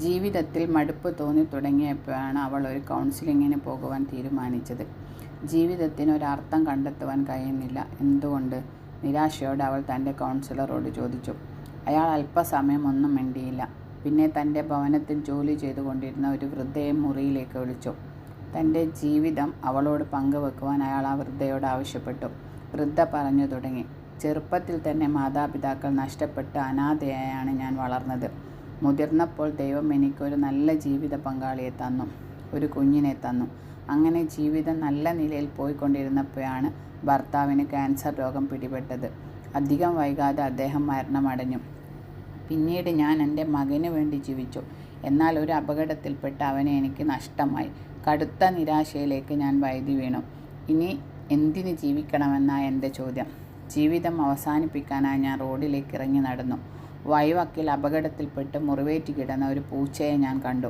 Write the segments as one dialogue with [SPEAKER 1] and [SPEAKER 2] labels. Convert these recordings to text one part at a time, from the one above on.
[SPEAKER 1] ജീവിതത്തിൽ മടുപ്പ് തോന്നി തുടങ്ങിയപ്പോഴാണ് അവൾ ഒരു കൗൺസിലിങ്ങിന് പോകുവാൻ തീരുമാനിച്ചത്. ജീവിതത്തിന് ഒരർത്ഥം കണ്ടെത്തുവാൻ കഴിയുന്നില്ല. എന്തുകൊണ്ട്? നിരാശയോടെ അവൾ തൻ്റെ കൗൺസിലറോട് ചോദിച്ചു. അയാൾ അല്പസമയം ഒന്നും മിണ്ടിയില്ല. പിന്നെ തൻ്റെ ഭവനത്തിൽ ജോലി ചെയ്തുകൊണ്ടിരുന്ന ഒരു വൃദ്ധയെ മുറിയിലേക്ക് വിളിച്ചു. തൻ്റെ ജീവിതം അവളോട് പങ്കുവെക്കുവാൻ അയാൾ ആ വൃദ്ധയോട് ആവശ്യപ്പെട്ടു. വൃദ്ധ പറഞ്ഞു തുടങ്ങി. ചെറുപ്പത്തിൽ തന്നെ മാതാപിതാക്കൾ നഷ്ടപ്പെട്ട് അനാഥയായാണ് ഞാൻ വളർന്നത്. മുതിർന്നപ്പോൾ ദൈവം എനിക്കൊരു നല്ല ജീവിത പങ്കാളിയെ തന്നു, ഒരു കുഞ്ഞിനെ തന്നു. അങ്ങനെ ജീവിതം നല്ല നിലയിൽ പോയിക്കൊണ്ടിരുന്നപ്പോഴാണ് ഭർത്താവിന് ക്യാൻസർ രോഗം പിടിപെട്ടത്. അധികം വൈകാതെ അദ്ദേഹം മരണമടഞ്ഞു. പിന്നീട് ഞാൻ എൻ്റെ മകന് വേണ്ടി ജീവിച്ചു. എന്നാൽ ഒരു അപകടത്തിൽപ്പെട്ട് അവനെ എനിക്ക് നഷ്ടമായി. കടുത്ത നിരാശയിലേക്ക് ഞാൻ വഴുതി വീണു. ഇനി എന്തിന് ജീവിക്കണമെന്നാണ് എൻ്റെ ചോദ്യം. ജീവിതം അവസാനിപ്പിക്കാനായി ഞാൻ റോഡിലേക്ക് ഇറങ്ങി നടന്നു. വഴിവക്കിൽ അപകടത്തിൽപ്പെട്ട് മുറിവേറ്റ് കിടന്ന ഒരു പൂച്ചയെ ഞാൻ കണ്ടു.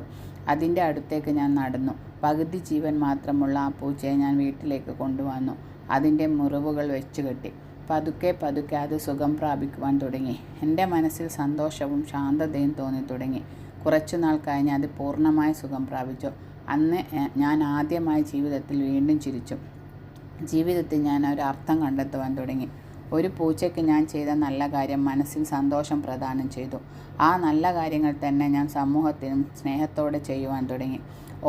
[SPEAKER 1] അതിൻ്റെ അടുത്തേക്ക് ഞാൻ നടന്നു. പകുതി ജീവൻ മാത്രമുള്ള ആ പൂച്ചയെ ഞാൻ വീട്ടിലേക്ക് കൊണ്ടുവന്നു. അതിൻ്റെ മുറിവുകൾ വെച്ചുകെട്ടി. പതുക്കെ പതുക്കെ അത് സുഖം പ്രാപിക്കുവാൻ തുടങ്ങി. എൻ്റെ മനസ്സിൽ സന്തോഷവും ശാന്തതയും തോന്നി തുടങ്ങി. കുറച്ചുനാൾ കഴിഞ്ഞ് അത് പൂർണ്ണമായി സുഖം പ്രാപിച്ചു. അന്ന് ഞാൻ ആദ്യമായി ജീവിതത്തിൽ വീണ്ടും ചിരിച്ചു. ജീവിതത്തിൽ ഞാൻ ഒരു അർത്ഥം കണ്ടെത്തുവാൻ തുടങ്ങി. ഒരു പൂച്ചയ്ക്ക് ഞാൻ ചെയ്ത നല്ല കാര്യം മനസ്സിൽ സന്തോഷം പ്രദാനം ചെയ്തു. ആ നല്ല കാര്യങ്ങൾ തന്നെ ഞാൻ സമൂഹത്തിനും സ്നേഹത്തോടെ ചെയ്യുവാൻ തുടങ്ങി.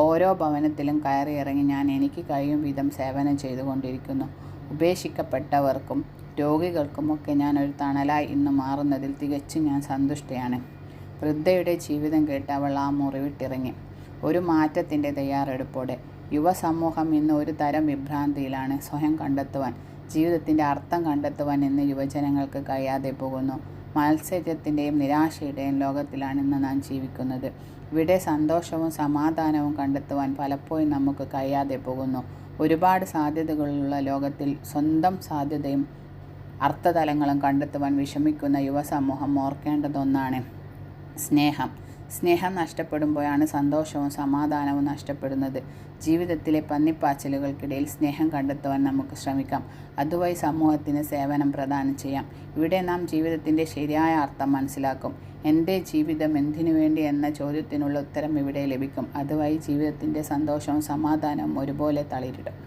[SPEAKER 1] ഓരോ ഭവനത്തിലും കയറിയിറങ്ങി ഞാൻ എനിക്ക് കഴിയും വിധം സേവനം ചെയ്തുകൊണ്ടിരിക്കുന്നു. ഉപേക്ഷിക്കപ്പെട്ടവർക്കും രോഗികൾക്കുമൊക്കെ ഞാൻ ഒരു തണലായി ഇന്ന് മാറുന്നതിൽ തികച്ചും ഞാൻ സന്തുഷ്ടയാണ്. വൃദ്ധയുടെ ജീവിതം കേട്ട് അവൾ ആ മുറി വിട്ടിറങ്ങി. ഒരു മാറ്റത്തിൻ്റെ തയ്യാറെടുപ്പോടെ. യുവസമൂഹം ഇന്ന് ഒരു തരം വിഭ്രാന്തിയിലാണ്. സ്വയം കണ്ടെത്തുവാൻ, ജീവിതത്തിൻ്റെ അർത്ഥം കണ്ടെത്തുവാൻ ഇന്ന് യുവജനങ്ങൾക്ക് കഴിയാതെ പോകുന്നു. മത്സരത്തിൻ്റെയും നിരാശയുടെയും ലോകത്തിലാണ് ഇന്ന് നാം ജീവിക്കുന്നത്. ഇവിടെ സന്തോഷവും സമാധാനവും കണ്ടെത്തുവാൻ പലപ്പോഴും നമുക്ക് കഴിയാതെ പോകുന്നു. ഒരുപാട് സാധ്യതകളുള്ള ലോകത്തിൽ സ്വന്തം സാധ്യതയും അർത്ഥതലങ്ങളും കണ്ടെത്തുവാൻ വിഷമിക്കുന്ന യുവസമൂഹം ഓർക്കേണ്ടതൊന്നാണ് സ്നേഹം. സ്നേഹം നഷ്ടപ്പെടുമ്പോഴാണ് സന്തോഷവും സമാധാനവും നഷ്ടപ്പെടുന്നത്. ജീവിതത്തിലെ പന്നിപ്പാച്ചിലുകൾക്കിടയിൽ സ്നേഹം കണ്ടെത്തുവാൻ നമുക്ക് ശ്രമിക്കാം. അതുവഴി സമൂഹത്തിന് സേവനം പ്രദാനം ചെയ്യാം. ഇവിടെ നാം ജീവിതത്തിൻ്റെ ശരിയായ അർത്ഥം മനസ്സിലാക്കും. എൻ്റെ ജീവിതം എന്തിനു വേണ്ടി എന്ന ചോദ്യത്തിനുള്ള ഉത്തരം ഇവിടെ ലഭിക്കും. അതുവഴി ജീവിതത്തിൻ്റെ സന്തോഷവും സമാധാനവും ഒരുപോലെ തളിരിടും.